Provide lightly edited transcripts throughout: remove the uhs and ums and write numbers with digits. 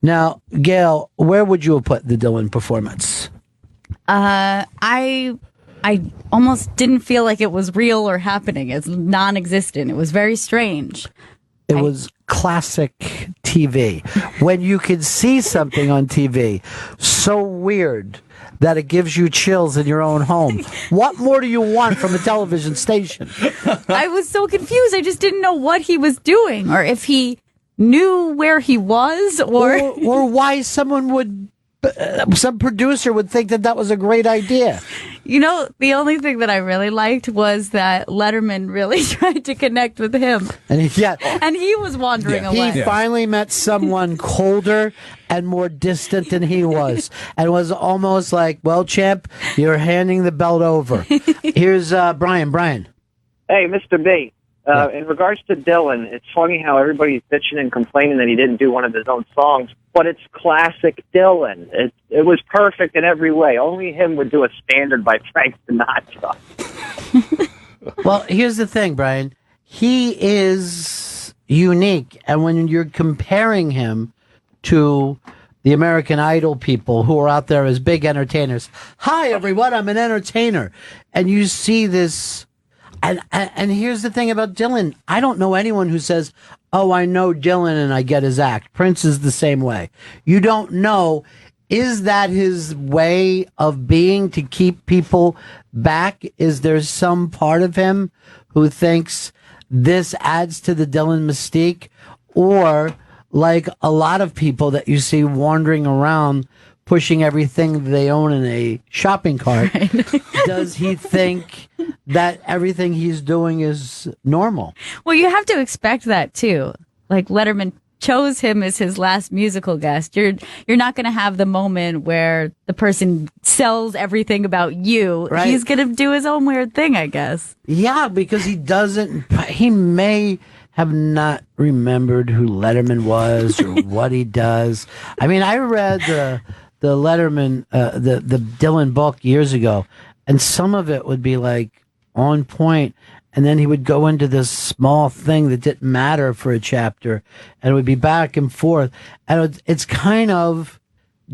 Now, Gail, where would you have put the Dylan performance? I almost didn't feel like it was real or happening. It's non-existent. It was very strange. It was classic TV. When you can see something on TV so weird that it gives you chills in your own home, what more do you want from a television station? I was so confused. I just didn't know what he was doing, or if he knew where he was, or why someone would, some producer would think that was a great idea. You know, the only thing that I really liked was that Letterman really tried to connect with him. And he was wandering away. He finally met someone colder and more distant than he was. And was almost like, well, champ, you're handing the belt over. Here's Brian. Brian. Hey, Mr. B. In regards to Dylan, it's funny how everybody's bitching and complaining that he didn't do one of his own songs, but it's classic Dylan. It was perfect in every way. Only him would do a standard by Frank Sinatra. Well, here's the thing, Brian. He is unique, and when you're comparing him to the American Idol people who are out there as big entertainers, hi, everyone, I'm an entertainer, and you see this... And here's the thing about Dylan. I don't know anyone who says, oh, I know Dylan and I get his act. Prince is the same way. You don't know, is that his way of being to keep people back? Is there some part of him who thinks this adds to the Dylan mystique? Or like a lot of people that you see wandering around pushing everything they own in a shopping cart, does he think that everything he's doing is normal? Well, you have to expect that too. Like Letterman chose him as his last musical guest. You're not going to have the moment where the person sells everything about you. Right. He's going to do his own weird thing, I guess. Yeah, because he may have not remembered who Letterman was or what he does. I mean, I read the Letterman, the Dylan book years ago, and some of it would be like on point, and then he would go into this small thing that didn't matter for a chapter, and it would be back and forth, and it's kind of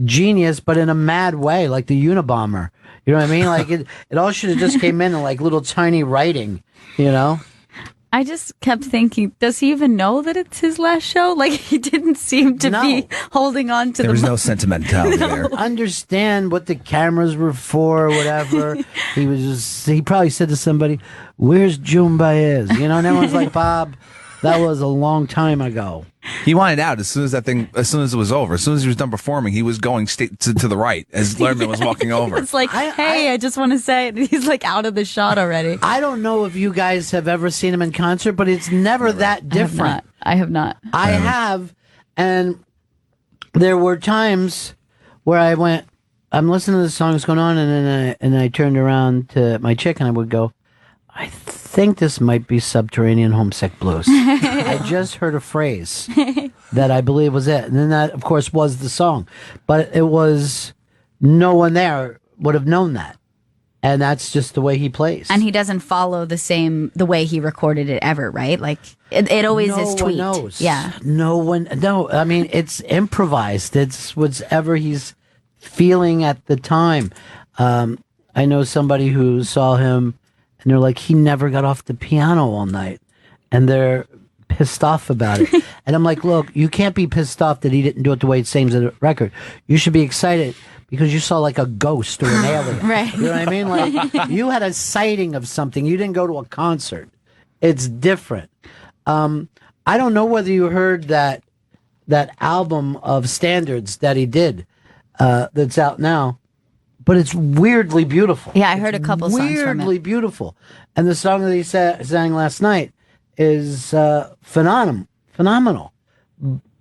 genius, but in a mad way, like the Unabomber. You know what I mean? Like it all should have just came in like little tiny writing, you know? I just kept thinking, does he even know that it's his last show? Like, he didn't seem to be holding on to there was no sentimentality there. Understand what the cameras were for or whatever. He probably said to somebody, where's June Baez? You know, and everyone's like, Bob, that was a long time ago. He wanted out as soon as it was over. As soon as he was done performing, he was going to the right as Letterman was walking over. It's like, I just want to say it. He's like out of the shot already. I don't know if you guys have ever seen him in concert, but it's never that different. I have not. I have, and there were times where I went, I'm listening to the song that's going on, and then I turned around to my chick and I would go, I think this might be Subterranean Homesick Blues. I just heard a phrase that I believe was it. And then that, of course, was the song. But it was, no one there would have known that. And that's just the way he plays. And he doesn't follow the way he recorded it ever, right? Like, it always is tweaked. No one knows. Yeah. No, I mean, it's improvised. It's whatever he's feeling at the time. I know somebody who saw him, and they're like, he never got off the piano all night. And they're pissed off about it. And I'm like, look, you can't be pissed off that he didn't do it the way it seems in the record. You should be excited because you saw like a ghost or an alien. Right. You know what I mean? Like, you had a sighting of something. You didn't go to a concert. It's different. I don't know whether you heard that album of standards that he did that's out now. But it's weirdly beautiful. Yeah, I heard a couple songs from it. Weirdly beautiful. And the song that he sang last night is phenomenal.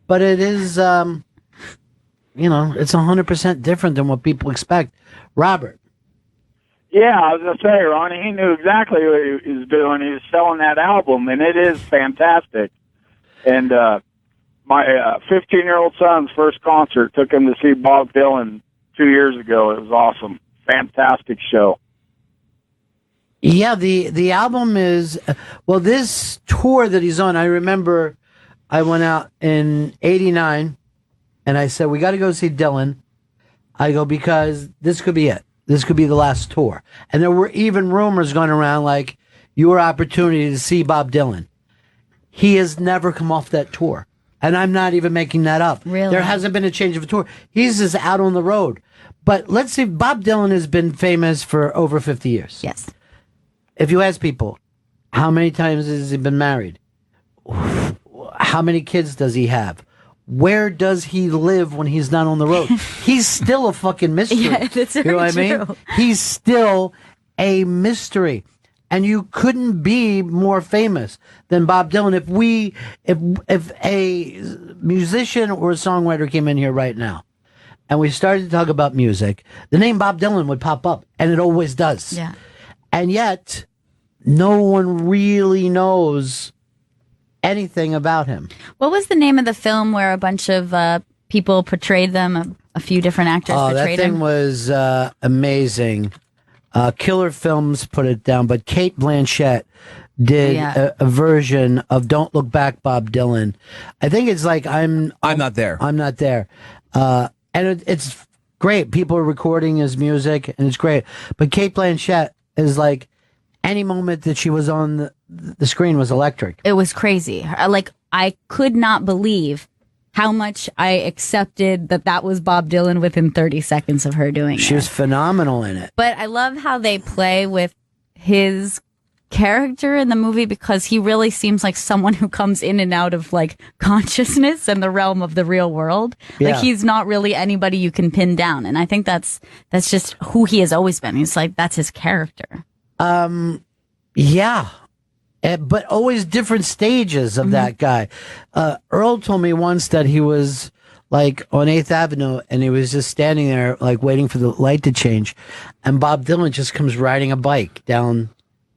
But it is, it's 100% different than what people expect. Robert. Yeah, I was going to say, Ronnie, he knew exactly what he was doing. He was selling that album, and it is fantastic. And my 15-year-old son's first concert took him to see Bob Dylan 2 years ago. It was awesome. Fantastic show. Yeah, the album is, this tour that he's on, I remember I went out in 89 And I said, we got to go see Dylan. I go, because this could be it. This could be the last tour. And there were even rumors going around like, your opportunity to see Bob Dylan. He has never come off that tour. And I'm not even making that up. Really? There hasn't been a change of a tour. He's just out on the road. But let's see, Bob Dylan has been famous for over 50 years. Yes. If you ask people, how many times has he been married? How many kids does he have? Where does he live when he's not on the road? He's still a fucking mystery. Yeah, that's very you know what I mean? true. He's still a mystery. And you couldn't be more famous than Bob Dylan. If a musician or a songwriter came in here right now and we started to talk about music, the name Bob Dylan would pop up, and it always does. Yeah. And yet, no one really knows anything about him. What was the name of the film where a bunch of people portrayed them? A few different actors portrayed that thing him. was amazing. Killer Films put it down, but Kate Blanchett did a version of "Don't Look Back, Bob Dylan." I think it's like I'm not there. I'm not there, and it's great. People are recording his music, and it's great. But Kate Blanchett is like, any moment that she was on the screen was electric. It was crazy. Like, I could not believe how much I accepted that was Bob Dylan within 30 seconds of her doing it. She was phenomenal in it. But I love how they play with his character in the movie, because he really seems like someone who comes in and out of like consciousness and the realm of the real world. Yeah. Like, he's not really anybody you can pin down. And I think that's just who he has always been. He's like, that's his character. Yeah. But always different stages of that guy. Earl told me once that he was like on 8th Avenue and he was just standing there like waiting for the light to change. And Bob Dylan just comes riding a bike down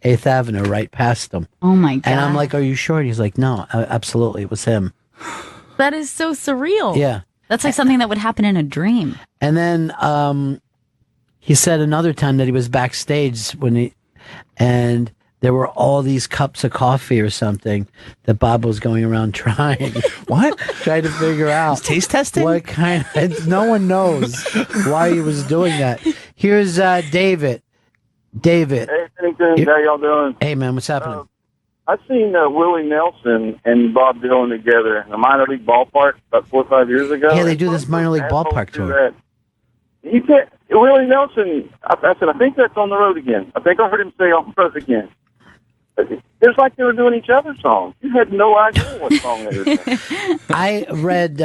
8th Avenue right past him. Oh my God. And I'm like, are you sure? And he's like, no, absolutely. It was him. That is so surreal. Yeah. That's like something that would happen in a dream. And then he said another time that he was backstage and there were all these cups of coffee or something that Bob was going around trying. What? Trying to figure out. Taste testing? What kind of, no one knows why he was doing that. Here's David. David. Hey, Bennington, how y'all doing? Hey, man, what's happening? I've seen Willie Nelson and Bob Dylan together in a minor league ballpark about 4 or 5 years ago. Yeah, they do this minor league ballpark tour. He said, Willie Nelson, I said, I think that's on the road again. I think I heard him say on the road again. It's like they were doing each other's songs. You had no idea what song they were doing. I read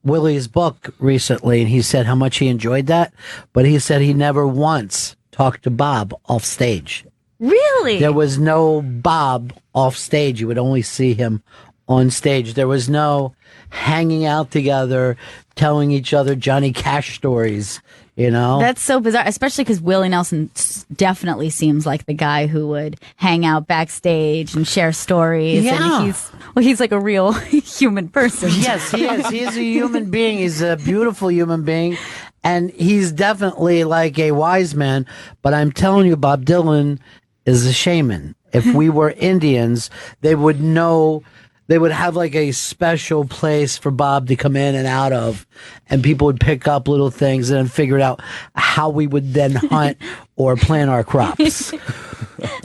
Willie's book recently, and he said how much he enjoyed that, but he said he never once talked to Bob off stage. Really? There was no Bob off stage. You would only see him on stage. There was no hanging out together, telling each other Johnny Cash stories, you know? That's so bizarre, especially because Willie Nelson definitely seems like the guy who would hang out backstage and share stories. Yeah. And he's like a real human person. Yes, he is. He is a human being. He's a beautiful human being. And he's definitely like a wise man. But I'm telling you, Bob Dylan is a shaman. If we were Indians, they would know. They would have like a special place for Bob to come in and out of, and people would pick up little things and then figure out how we would then hunt or plant our crops.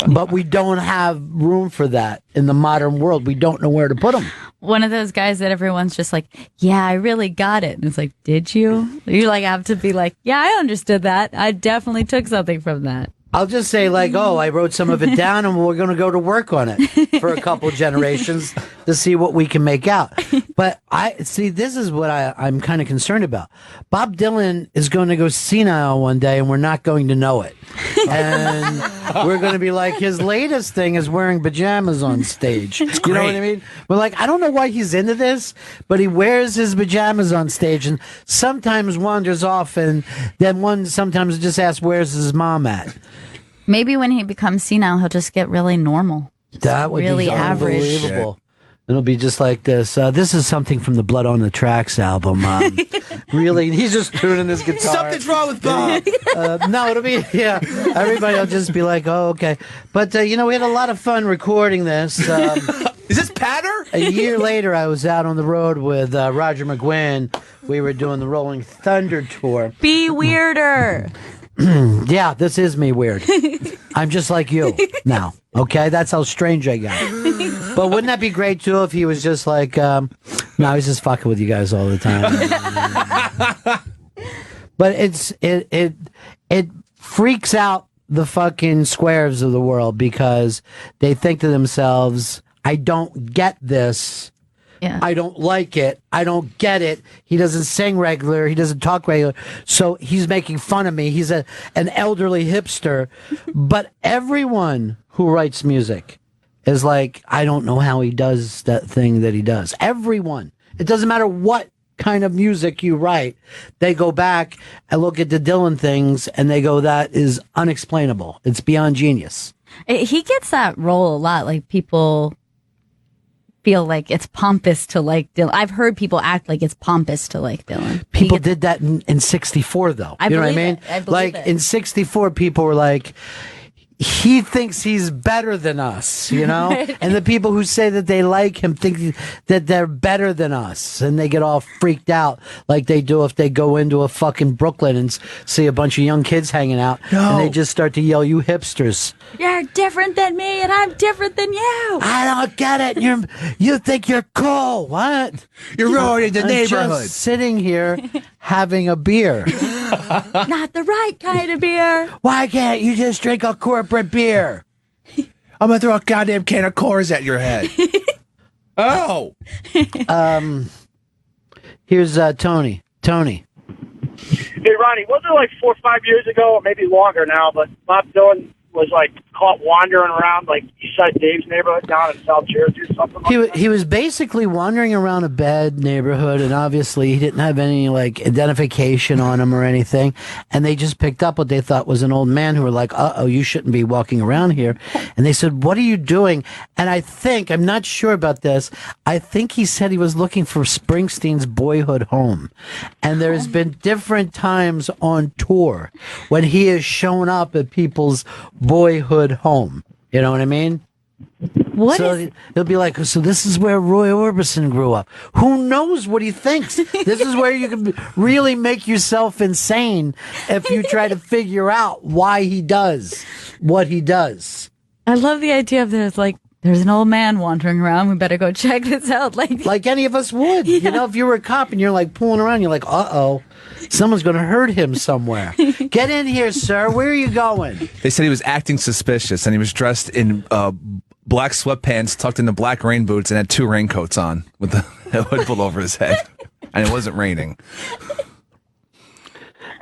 But we don't have room for that in the modern world. We don't know where to put them. One of those guys that everyone's just like, yeah, I really got it. And it's like, did you? You like have to be like, yeah, I understood that. I definitely took something from that. I'll just say like, oh, I wrote some of it down and we're going to go to work on it for a couple generations to see what we can make out. But this is what I'm kind of concerned about. Bob Dylan is going to go senile one day and we're not going to know it. And we're going to be like, his latest thing is wearing pajamas on stage. It's You know great. what I mean? We're like, I don't know why he's into this, but he wears his pajamas on stage and sometimes wanders off and then one sometimes just asks, where's his mom at? Maybe when he becomes senile, he'll just get really normal. That would really be average. unbelievable. It'll be just like this. This is something from the Blood on the Tracks album. Really, he's just tuning his guitar. Something's wrong with Bob. No, it'll be, yeah. Everybody will just be like, oh, okay. But, we had a lot of fun recording this. Is this patter? A year later, I was out on the road with Roger McGuinn. We were doing the Rolling Thunder tour. Be weirder. Yeah, this is me weird. I'm just like you now. Okay, that's how strange I got. But wouldn't that be great too if he was just like, no, he's just fucking with you guys all the time. But it freaks out the fucking squares of the world because they think to themselves, I don't get this. Yeah. I don't like it. I don't get it. He doesn't sing regular. He doesn't talk regular. So he's making fun of me. He's an elderly hipster. But everyone who writes music is like, I don't know how he does that thing that he does. Everyone. It doesn't matter what kind of music you write. They go back and look at the Dylan things and they go, that is unexplainable. It's beyond genius. He gets that role a lot. Like people feel like it's pompous to like Dylan. I've heard people act like it's pompous to like Dylan. People did that in 64 though. You know what I mean? Like in 64 people were like, he thinks he's better than us, you know? And the people who say that they like him think that they're better than us. And they get all freaked out like they do if they go into a fucking Brooklyn and see a bunch of young kids hanging out. No. And they just start to yell, you hipsters. You're different than me and I'm different than you. I don't get it. You think you're cool. What? You're ruining the neighborhood. Just sitting here having a beer. Not the right kind of beer. Why can't you just drink a corporate beer? I'm going to throw a goddamn can of Coors at your head. Oh. Here's Tony. Tony. Hey, Ronnie, wasn't it like 4 or 5 years ago, or maybe longer now, but Bob Dylan was like caught wandering around like Eastside Dave's neighborhood down in South Jersey or something like that? He was basically wandering around a bad neighborhood, and obviously he didn't have any like identification on him or anything, and they just picked up what they thought was an old man who were like, uh-oh, you shouldn't be walking around here. And they said, what are you doing? And I think, I'm not sure about this, I think he said he was looking for Springsteen's boyhood home. And there's been different times on tour when he has shown up at people's boyhood home. You know what I mean? He'll be like, so this is where Roy Orbison grew up. Who knows what he thinks? This is where you can really make yourself insane if you try to figure out why he does what he does. I love the idea of there's an old man wandering around. We better go check this out. Like any of us would. Yeah. You know, if you were a cop and you're like pulling around, you're like, uh-oh, someone's going to hurt him somewhere. Get in here, sir. Where are you going? They said he was acting suspicious, and he was dressed in black sweatpants tucked into black rain boots and had 2 raincoats on with the hood pulled over his head. And it wasn't raining.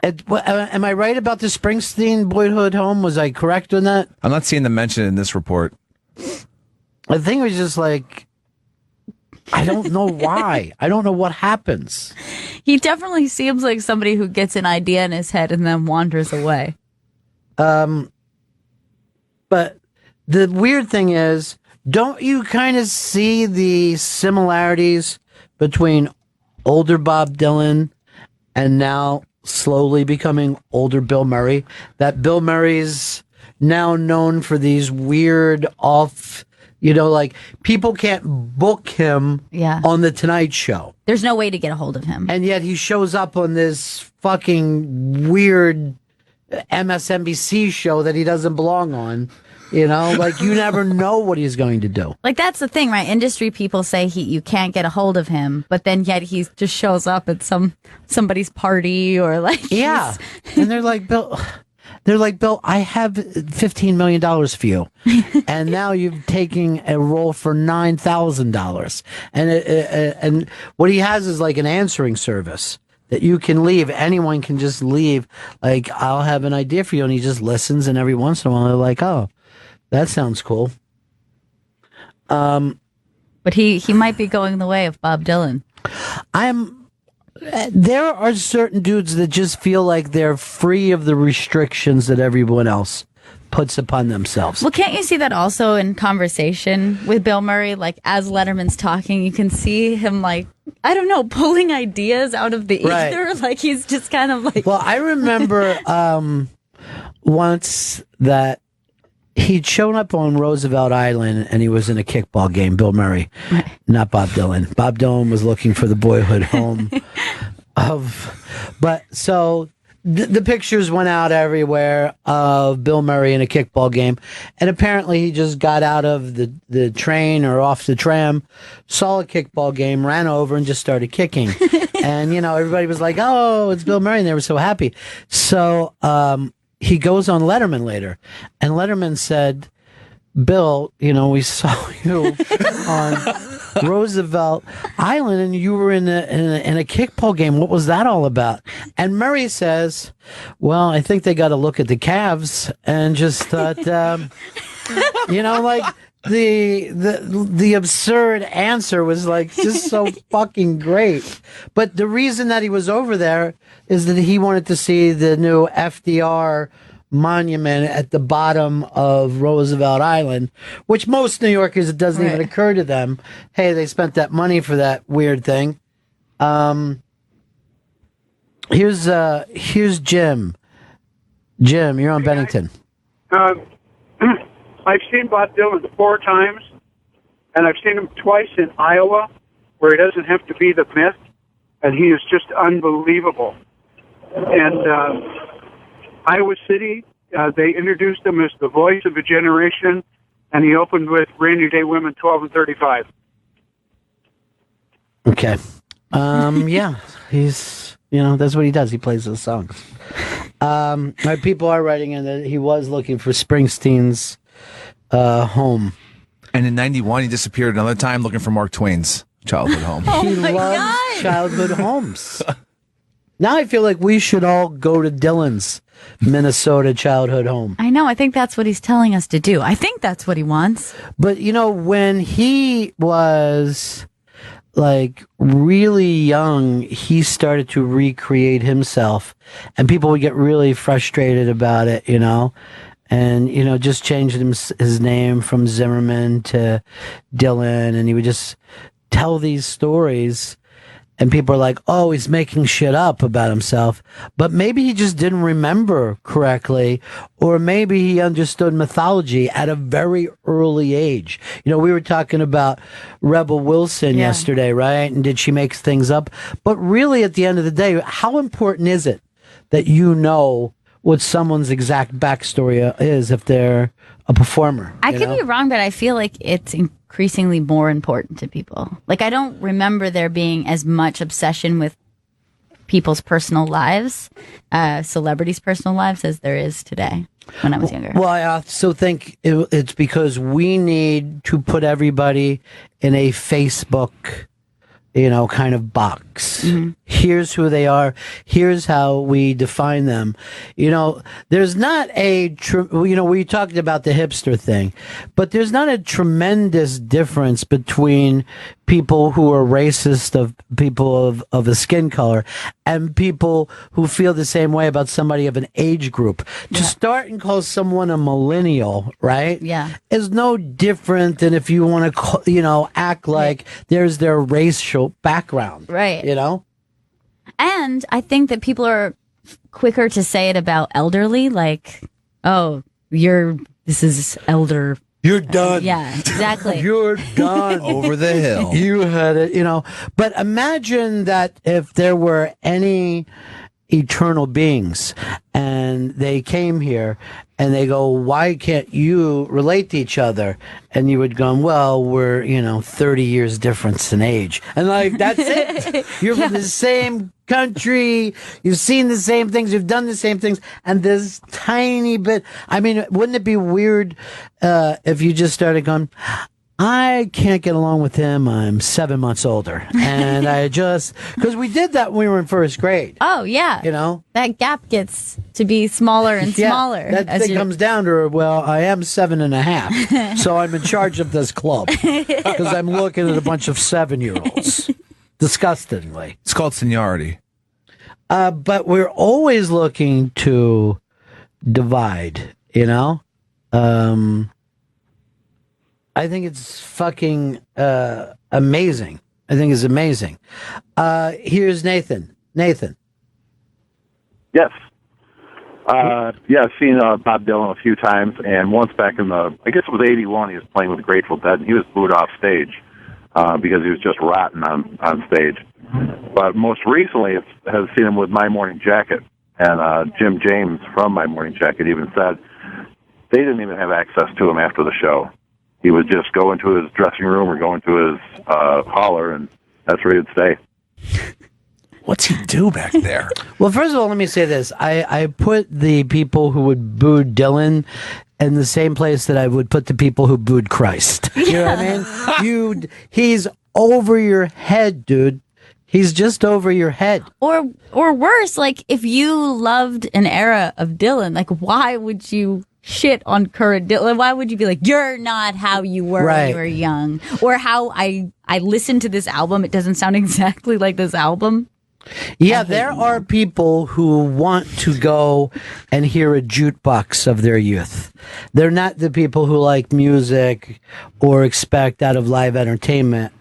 Am I right about the Springsteen boyhood home? Was I correct on that? I'm not seeing them mentioned in this report. The thing was just like, I don't know why. I don't know what happens. He definitely seems like somebody who gets an idea in his head and then wanders away. But the weird thing is, don't you kind of see the similarities between older Bob Dylan and now slowly becoming older Bill Murray? That Bill Murray's now known for these weird off... You know, like, people can't book him on The Tonight Show. There's no way to get a hold of him. And yet he shows up on this fucking weird MSNBC show that he doesn't belong on. You know, like, you never know what he's going to do. Like, that's the thing, right? Industry people say you can't get a hold of him, but then yet he just shows up at somebody's party or like... Yeah. And they're like, Bill... I have $15 million for you. And now you've taken a role for $9,000. And what he has is like an answering service that you can leave. Anyone can just leave. Like, I'll have an idea for you. And he just listens. And every once in a while, they're like, oh, that sounds cool. But he might be going the way of Bob Dylan. There are certain dudes that just feel like they're free of the restrictions that everyone else puts upon themselves. Well, can't you see that also in conversation with Bill Murray? Like, as Letterman's talking, you can see him, like, I don't know, pulling ideas out of the ether. Like, he's just kind of like... Well, I remember once that he'd shown up on Roosevelt Island and he was in a kickball game. Bill Murray, not Bob Dylan. Bob Dylan was looking for the boyhood home but so the pictures went out everywhere of Bill Murray in a kickball game, and apparently he just got out of the train or off the tram, saw a kickball game, ran over and just started kicking. And everybody was like, "Oh, it's Bill Murray," and they were so happy. So he goes on Letterman later, and Letterman said, "Bill, we saw you on Roosevelt Island, and you were in a kickball game. What was that all about?" And Murray says, "Well, I think they got to look at the Cavs and just thought, like the absurd answer was like just so fucking great." But the reason that he was over there is that he wanted to see the new FDR monument at the bottom of Roosevelt Island, which most New Yorkers, it doesn't even occur to them. Hey, they spent that money for that weird thing. Here's Jim. Jim, you're on Bennington. I've seen Bob Dylan 4 times, and I've seen him twice in Iowa, where he doesn't have to be the myth, and he is just unbelievable. And Iowa City, they introduced him as the voice of a generation, and he opened with Rainy Day Women 12 and 35. Okay. Yeah, he's, that's what he does. He plays those songs. People are writing in that he was looking for Springsteen's home. And in 91, he disappeared another time looking for Mark Twain's childhood home. He loves childhood homes. Now I feel like we should all go to Dylan's Minnesota childhood home. I know. I think that's what he's telling us to do. I think that's what he wants. But, when he was like really young, he started to recreate himself, and people would get really frustrated about it, and, just changed his name from Zimmerman to Dylan, and he would just tell these stories. And people are like, "Oh, he's making shit up about himself." But maybe he just didn't remember correctly, or maybe he understood mythology at a very early age. We were talking about Rebel Wilson yesterday, right? And did she make things up? But really, at the end of the day, how important is it that you know what someone's exact backstory is if they're a performer? I could be wrong, but I feel like it's increasingly more important to people. Like, I don't remember there being as much obsession with people's personal lives, celebrities' personal lives, as there is today when I was younger. Well, I also think it's because we need to put everybody in a Facebook, kind of box. Mm-hmm. Here's who they are. Here's how we define them. There's not we talked about the hipster thing, but there's not a tremendous difference between people who are racist of people of a skin color and people who feel the same way about somebody of an age group. To start and call someone a millennial, right? Yeah. Is no different than if you want to, act like there's their racial background. Right. And I think that people are quicker to say it about elderly, like, "Oh, this is elder." You're done. Yeah, exactly. You're done. Over the hill. You had it, But imagine that if there were any eternal beings and they came here and they go, "Why can't you relate to each other?" And you would go, "Well, we're, 30 years difference in age." And like, that's it. You're from the same country. You've seen the same things. You've done the same things. And this tiny bit, I mean, wouldn't it be weird if you just started going, "I can't get along with him. I'm 7 months older." And because we did that when we were in first grade. Oh, yeah. That gap gets to be smaller and smaller. That thing comes down to, well, I am 7.5. So I'm in charge of this club because I'm looking at a bunch of 7-year-olds. Disgustingly. It's called seniority. But we're always looking to divide, I think it's fucking amazing. I think it's amazing. Here's Nathan. Nathan. Yes. Yeah, I've seen Bob Dylan a few times, and once back in I guess it was '81, he was playing with the Grateful Dead, and he was booed off stage because he was just rotten on stage. But most recently, has seen him with My Morning Jacket, and Jim James from My Morning Jacket even said they didn't even have access to him after the show. He would just go into his dressing room or go into his holler, and that's where he'd stay. What's he do back there? Well, first of all, let me say this. I put the people who would boo Dylan in the same place that I would put the people who booed Christ. You know what I mean? He's over your head, dude. He's just over your head. Or worse, like, if you loved an era of Dylan, like, why would you shit on current Dylan? Why would you be like, you're not how you were when you were young? Or how I listened to this album, it doesn't sound exactly like this album. Yeah, there are people who want to go and hear a jukebox of their youth. They're not the people who like music or expect out of live entertainment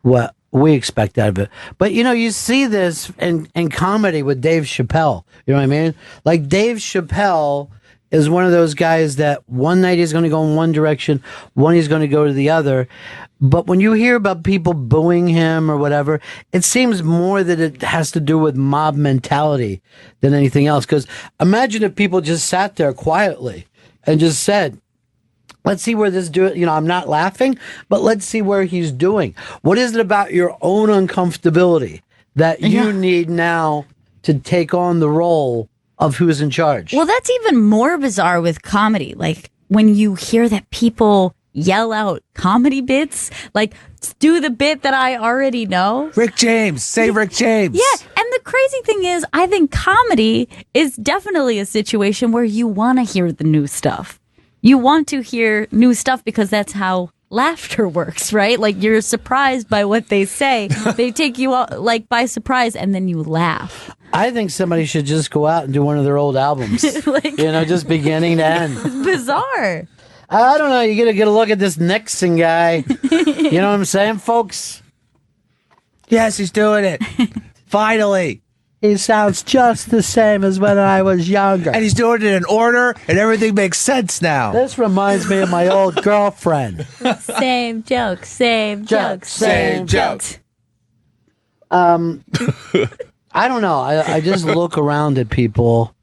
what we expect out of it. But, you know, you see this in comedy with Dave Chappelle. You know what I mean? Like, Dave Chappelle is one of those guys that one night he's going to go in one direction, one he's going to go to the other. But when you hear about people booing him or whatever, it seems more that it has to do with mob mentality than anything else. Because imagine if people just sat there quietly and just said, let's see where this I'm not laughing, but let's see where he's doing. What is it about your own uncomfortability that you need now to take on the role of who's in charge? Well, that's even more bizarre with comedy. Like, when you hear that people yell out comedy bits, like, do the bit that I already know. Rick James, say Rick James. Yeah, and the crazy thing is, I think comedy is definitely a situation where you want to hear the new stuff. You want to hear new stuff because that's how laughter works, right? Like, you're surprised by what they say. They take you out, like, by surprise, and then you laugh. I think somebody should just go out and do one of their old albums. Just beginning to end. It's bizarre. I don't know. You got to get a look at this Nixon guy. You know what I'm saying, folks? Yes, he's doing it. Finally. He sounds just the same as when I was younger. And he's doing it in order, and everything makes sense now. This reminds me of my old girlfriend. Same joke, same joke, same joke. I don't know. I just look around at people,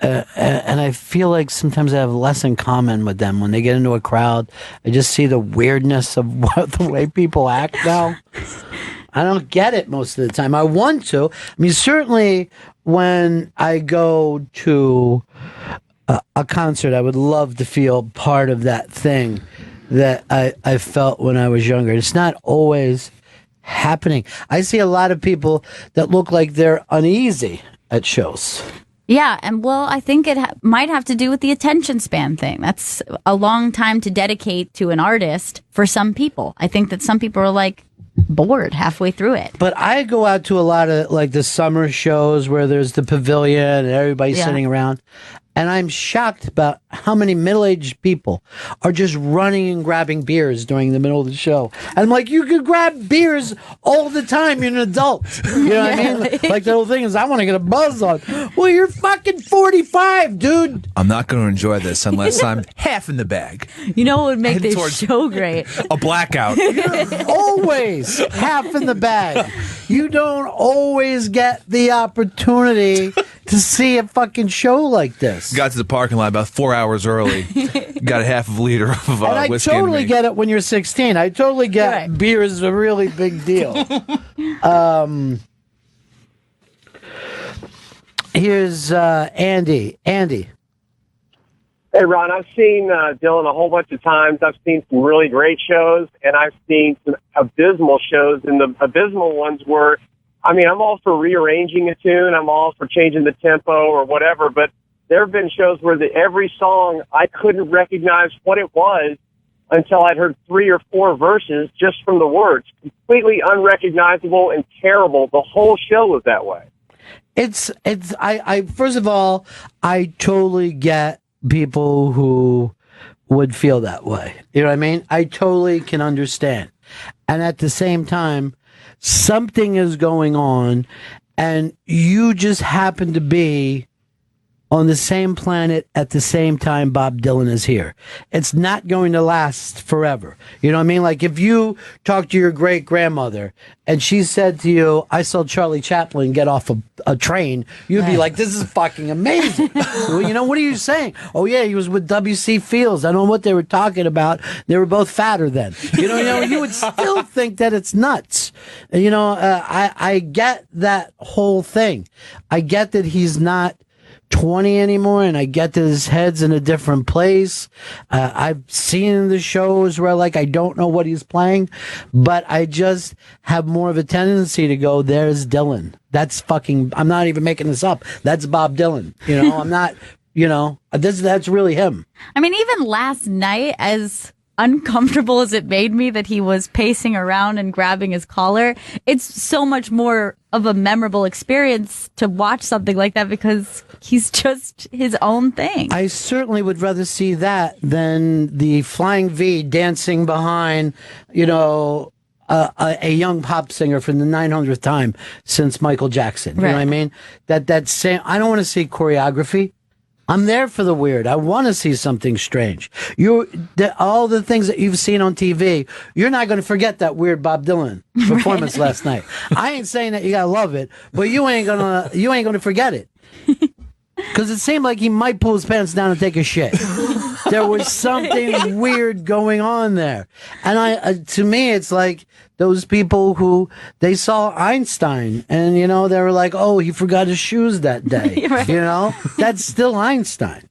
and I feel like sometimes I have less in common with them. When they get into a crowd, I just see the weirdness of the way people act now. I don't get it most of the time. I want to. I mean, certainly when I go to a concert, I would love to feel part of that thing that I felt when I was younger. It's not always happening. I see a lot of people that look like they're uneasy at shows. Yeah, and well, I think it might have to do with the attention span thing. That's a long time to dedicate to an artist for some people. I think that some people are like bored halfway through it. But I go out to a lot of like the summer shows where there's the pavilion and everybody's sitting around. And I'm shocked about how many middle-aged people are just running and grabbing beers during the middle of the show. And I'm like, you could grab beers all the time. You're an adult. You know what I mean? Like the whole thing is, I want to get a buzz on. Well, you're fucking 45, dude. I'm not going to enjoy this unless I'm half in the bag. You know what would make this show great? A blackout. You're always half in the bag. You don't always get the opportunity to see a fucking show like this. Got to the parking lot about 4 hours early. Got a half a liter of and I whiskey. Totally get it when you're 16. I totally get beer is a really big deal. Here's Andy. Andy. Hey, Ron, I've seen Dylan a whole bunch of times. I've seen some really great shows, and I've seen some abysmal shows. And the abysmal ones were, I mean, I'm all for rearranging a tune. I'm all for changing the tempo or whatever. But there have been shows where every song, I couldn't recognize what it was until I'd heard 3 or 4 verses just from the words. Completely unrecognizable and terrible. The whole show was that way. I first of all, I totally get people who would feel that way. You know what I mean? I totally can understand. And at the same time, something is going on and you just happen to be on the same planet at the same time Bob Dylan is here. It's not going to last forever. You know what I mean? Like if you talk to your great grandmother and she said to you, I saw Charlie Chaplin get off a train, you'd be like, this is fucking amazing. Well, you know, what are you saying? Oh yeah, he was with W.C. Fields. I don't know what they were talking about. They were both fatter then. You know, you would still think that it's nuts. You know, I get that whole thing. I get that he's not 20 anymore, and I get that his head's in a different place. I've seen the shows where like I don't know what he's playing, but I just have more of a tendency to go, there's Dylan. That's fucking, I'm not even making this up. That's Bob Dylan. You know, I'm not, you know, that's really him. I mean, even last night, as uncomfortable as it made me that he was pacing around and grabbing his collar, it's so much more of a memorable experience to watch something like that because he's just his own thing. I certainly would rather see that than the Flying V dancing behind, you know, a young pop singer for the 900th time since Michael Jackson. You know what I mean? That same, I don't want to see choreography. I'm there for the weird. I want to see something strange. All the things that you've seen on TV, you're not going to forget that weird Bob Dylan performance last night. I ain't saying that you gotta love it, but you ain't gonna forget it. Because it seemed like he might pull his pants down and take a shit. There was something weird going on there. And to me, it's like those people who, they saw Einstein and, you know, they were like, oh, he forgot his shoes that day. Right. You know, that's still Einstein.